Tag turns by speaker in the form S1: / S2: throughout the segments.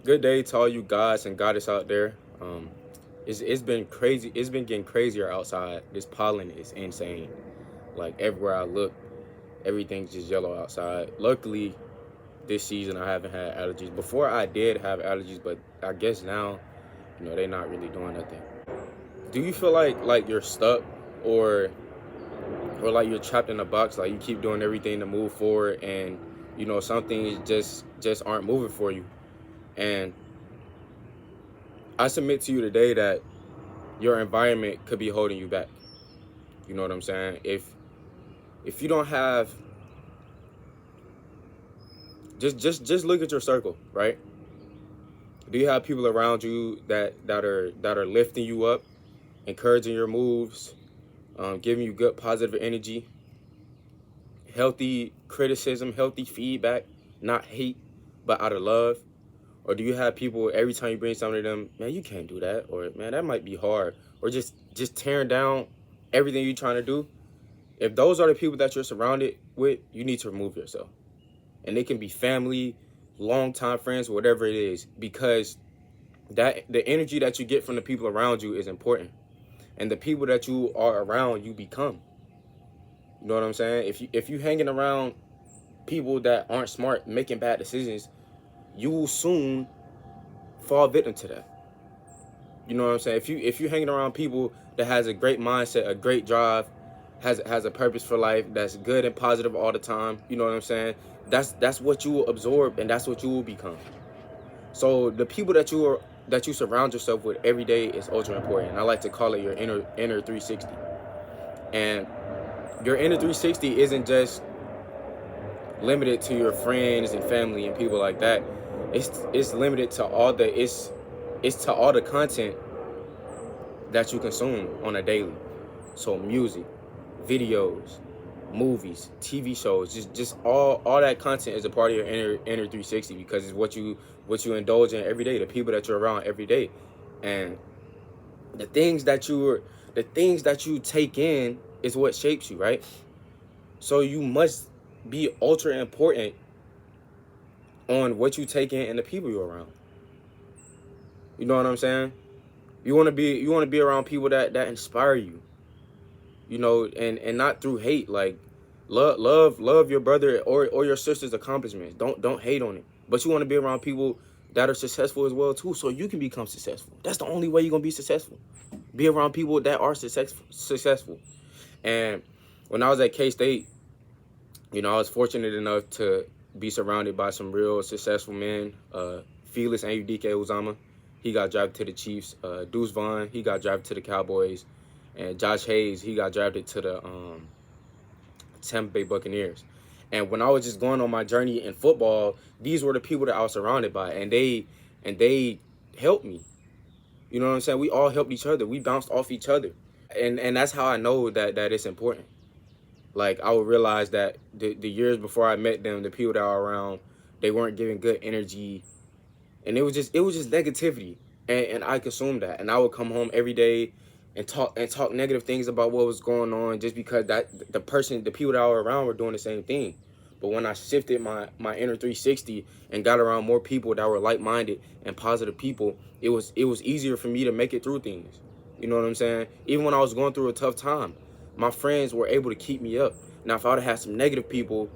S1: Good day to all you guys and goddess out there. It's been crazy. It's been getting crazier outside. This pollen is insane. Like everywhere I look, everything's just yellow outside. Luckily, this season I haven't had allergies. Before I did have allergies, but I guess now, they're not really doing nothing. Do you feel like you're stuck, or like you're trapped in a box? Like you keep doing everything to move forward, and some things just aren't moving for you. And I submit to you today that your environment could be holding you back. You know what I'm saying? If you don't have, just look at your circle, right? Do you have people around you that are lifting you up, encouraging your moves, giving you good positive energy, healthy criticism, healthy feedback, not hate, but out of love? Or do you have people every time you bring something to them, man, you can't do that, or man, that might be hard, or just tearing down everything you're trying to do? If those are the people that you're surrounded with, you need to remove yourself. And they can be family, longtime friends, whatever it is, because that the energy that you get from the people around you is important. And the people that you are around, you become. You know what I'm saying? If you hanging around people that aren't smart, making bad decisions, you will soon fall victim to that. You know what I'm saying? If you hanging around people that has a great mindset, a great drive, has a purpose for life, that's good and positive all the time, you know what I'm saying? That's what you will absorb, and that's what you will become. So the people that you surround yourself with every day is ultra important. And I like to call it your inner 360. And your inner 360 isn't just limited to your friends and family and people like that. It's limited to it's to all the content that you consume on a daily. So music, videos, movies, TV shows, just all that content is a part of your inner 360, because it's what you indulge in every day, the people that you're around every day. And the things that you take in is what shapes you, right? So you must be ultra important on what you take in and the people you're around. You know what I'm saying? You want to be around people that inspire you. And not through hate. Like love your brother or your sister's accomplishments. Don't hate on it. But you want to be around people that are successful as well too, so you can become successful. That's the only way you're gonna be successful. Be around people that are successful. And when I was at K-State, I was fortunate enough to be surrounded by some real successful men. Felix Anudike Uzama, he got drafted to the Chiefs. Deuce Vaughn, he got drafted to the Cowboys. And Josh Hayes, he got drafted to the Tampa Bay Buccaneers. And when I was just going on my journey in football, these were the people that I was surrounded by, and they helped me. You know what I'm saying? We all helped each other. We bounced off each other, and that's how I know that it's important. Like I would realize that the years before I met them, the people that were around, they weren't giving good energy, and it was just negativity, and I consumed that, and I would come home every day and talk negative things about what was going on, just because that the people that were around were doing the same thing. But when I shifted my inner 360 and got around more people that were like-minded and positive people, it was easier for me to make it through things. You know what I'm saying? Even when I was going through a tough time, my friends were able to keep me up. Now, if I would have had some negative people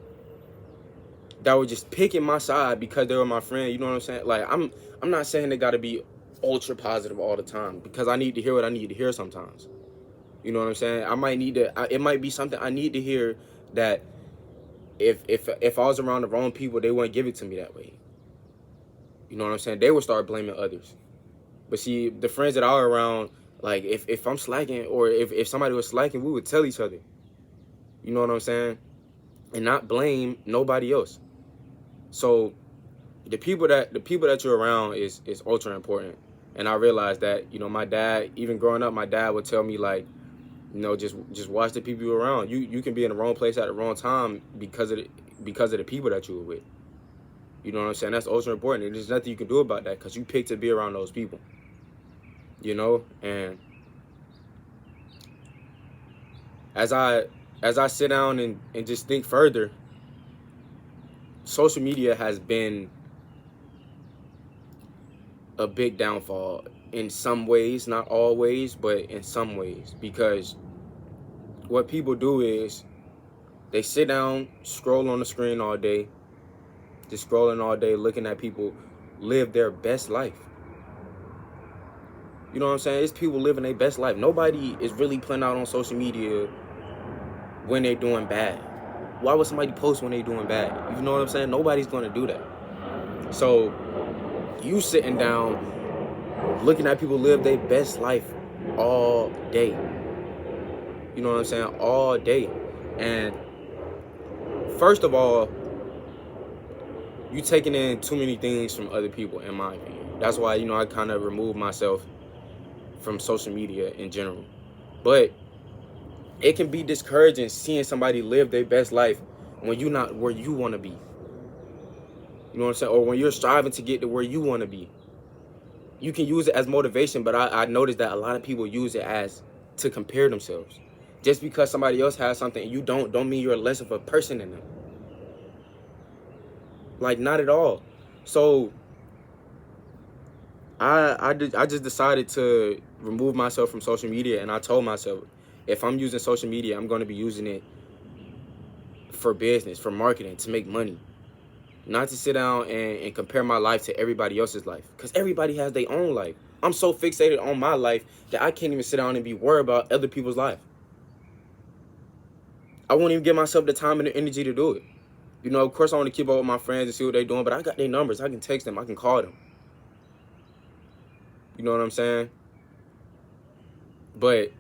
S1: that were just picking my side because they were my friend, you know what I'm saying? Like I'm not saying they got to be ultra positive all the time, because I need to hear what I need to hear sometimes. You know what I'm saying? I might need to. It might be something I need to hear, that if I was around the wrong people, they wouldn't give it to me that way. You know what I'm saying? They would start blaming others. But see, the friends that I were around, like if I'm slacking, or if somebody was slacking, we would tell each other. You know what I'm saying? And not blame nobody else. So the people that you're around is ultra important. And I realized that, my dad, even growing up, my dad would tell me, like, just watch the people you're around. You can be in the wrong place at the wrong time because of the people that you were with. You know what I'm saying? That's ultra important. And there's nothing you can do about that, because you picked to be around those people. And as I sit down and just think further, social media has been a big downfall in some ways, not always, but in some ways. Because what people do is they sit down, scroll on the screen all day, just scrolling all day, looking at people live their best life. You know what I'm saying? It's people living their best life. Nobody is really putting out on social media when they're doing bad. Why would somebody post when they're doing bad? You know what I'm saying? Nobody's going to do that. So you sitting down, looking at people live their best life all day. You know what I'm saying? All day. And first of all, you taking in too many things from other people, in my opinion. That's why, you know, I kind of removed myself from social media in general. But it can be discouraging seeing somebody live their best life when you're not where you want to be. You know what I'm saying? Or when you're striving to get to where you want to be. You can use it as motivation, but I noticed that a lot of people use it as to compare themselves. Just because somebody else has something and you don't mean you're less of a person than them. Like, not at all. So I just decided to remove myself from social media, and I told myself, if I'm using social media, I'm going to be using it for business, for marketing, to make money. Not to sit down and compare my life to everybody else's life. Because everybody has their own life. I'm so fixated on my life that I can't even sit down and be worried about other people's life. I won't even give myself the time and the energy to do it. You know, of course I want to keep up with my friends and see what they're doing, but I got their numbers. I can text them. I can call them. You know what I'm saying? But,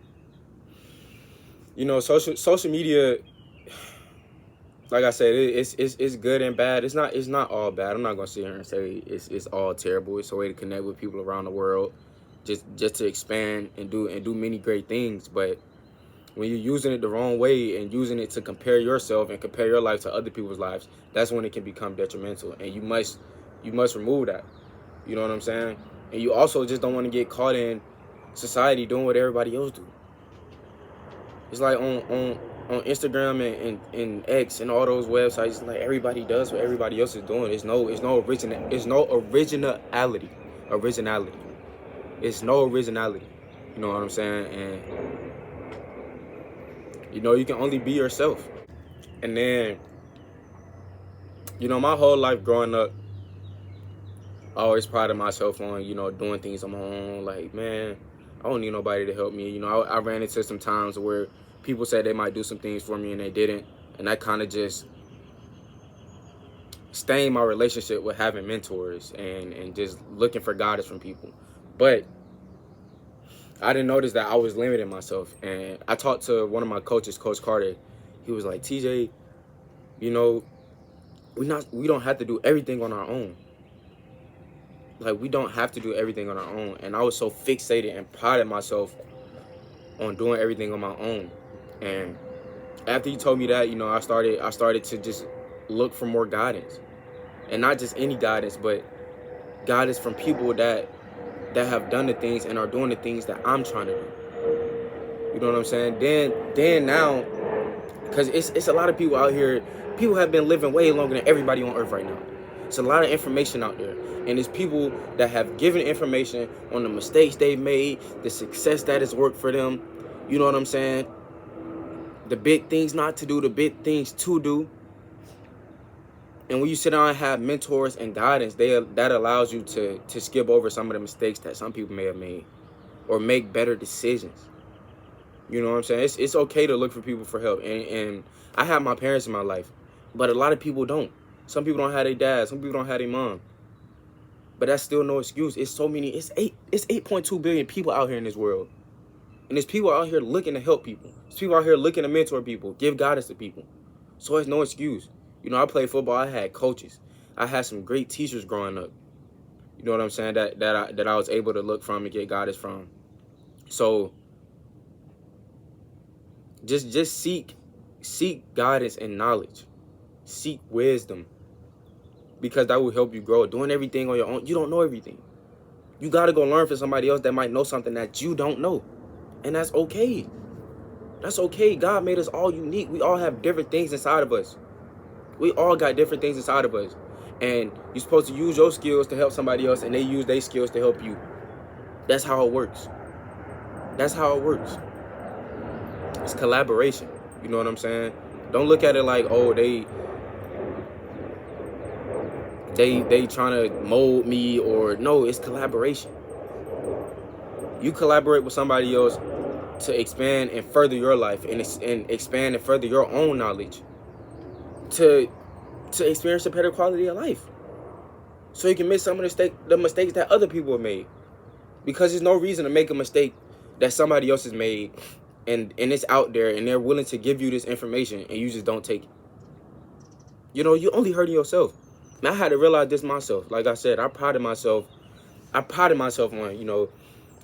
S1: you know, social media, like I said, it's good and bad. It's not all bad. I'm not gonna sit here and say it's all terrible. It's a way to connect with people around the world, just to expand and do many great things. But when you're using it the wrong way and using it to compare yourself and compare your life to other people's lives, that's when it can become detrimental. And you must remove that. You know what I'm saying? And you also just don't want to get caught in society doing what everybody else do. It's like on Instagram and X and all those websites, like everybody does what everybody else is doing. It's no originality. It's no originality. It's no originality. You know what I'm saying? And you know, you can only be yourself. And then, you know, my whole life growing up, I always prided myself on, you know, doing things on my own. Like, man, I don't need nobody to help me. You know, I ran into some times where people said they might do some things for me and they didn't. And that kind of just stained my relationship with having mentors and just looking for guidance from people. But I didn't notice that I was limiting myself. And I talked to one of my coaches, Coach Carter. He was like, TJ, you know, we don't have to do everything on our own. Like, we don't have to do everything on our own. And I was so fixated and prided myself on doing everything on my own. And after he told me that, you know, I started to just look for more guidance. And not just any guidance, but guidance from people that have done the things and are doing the things that I'm trying to do. You know what I'm saying? Then now, because it's a lot of people out here. People have been living way longer than everybody on earth right now. It's a lot of information out there. And it's people that have given information on the mistakes they've made, the success that has worked for them. You know what I'm saying? The big things not to do, the big things to do. And when you sit down and have mentors and guidance, that allows you to skip over some of the mistakes that some people may have made or make better decisions. You know what I'm saying? It's okay to look for people for help. And I have my parents in my life, but a lot of people don't. Some people don't have their dad. Some people don't have their mom. But that's still no excuse. It's so many. It's 8.2 billion people out here in this world. And there's people out here looking to help people. There's people out here looking to mentor people, give guidance to people. So it's no excuse. You know, I played football. I had coaches. I had some great teachers growing up. You know what I'm saying? That I was able to look from and get guidance from. So just seek guidance and knowledge. Seek wisdom. Because that will help you grow. Doing everything on your own, you don't know everything. You got to go learn from somebody else that might know something that you don't know. And that's okay. That's okay. God made us all unique. We all have different things inside of us. We all got different things inside of us. And you're supposed to use your skills to help somebody else, and they use their skills to help you. That's how it works. That's how it works. It's collaboration. You know what I'm saying? Don't look at it like, oh, they trying to mold me, or no, it's collaboration. You collaborate with somebody else to expand and further your life, and expand and further your own knowledge, to experience a better quality of life, so you can miss some of the mistakes that other people have made. Because there's no reason to make a mistake that somebody else has made, and it's out there, and they're willing to give you this information, and you just don't take it. You know, you're only hurting yourself. And I had to realize this myself. Like I said, I prided myself on, you know,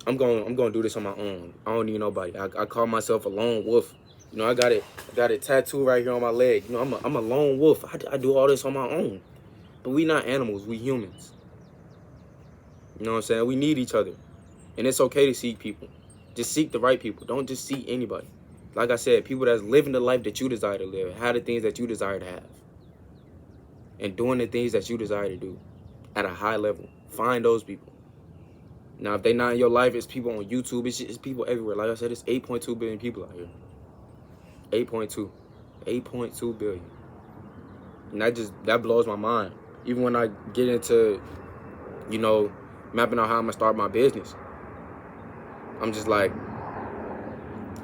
S1: I'm going to do this on my own. I don't need nobody. I call myself a lone wolf. You know, I got it tattooed right here on my leg. You know, I'm a lone wolf. I do all this on my own. But we not animals. We humans. You know what I'm saying? We need each other. And it's okay to seek people. Just seek the right people. Don't just seek anybody. Like I said, people that's living the life that you desire to live, have the things that you desire to have, and doing the things that you desire to do at a high level. Find those people. Now, if they not in your life, it's people on YouTube. It's people everywhere. Like I said, it's 8.2 billion people out here. 8.2 billion. And that blows my mind. Even when I get into, you know, mapping out how I'm gonna start my business, I'm just like,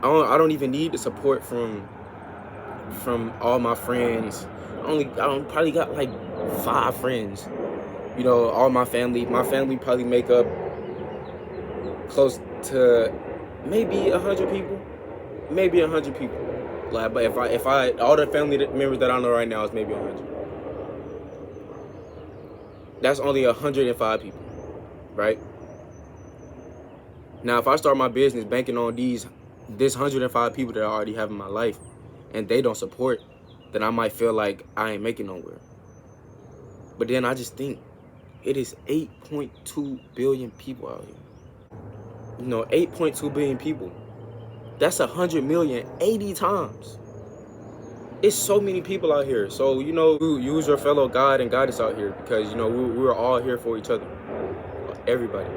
S1: I don't even need the support from all my friends. I probably got like 5 friends. You know, all my family probably make up close to maybe 100 people. Maybe 100 people. Like, but if I all the family members that I know right now is maybe 100. That's only 105 people, right? Now, if I start my business banking on this 105 people that I already have in my life, and they don't support, then I might feel like I ain't making nowhere. But then I just think, it is 8.2 billion people out here. You know, 8.2 billion people. That's 100 million 80 times. It's so many people out here. So, you know, use your fellow God and goddess out here, because, you know, we're all here for each other. Everybody.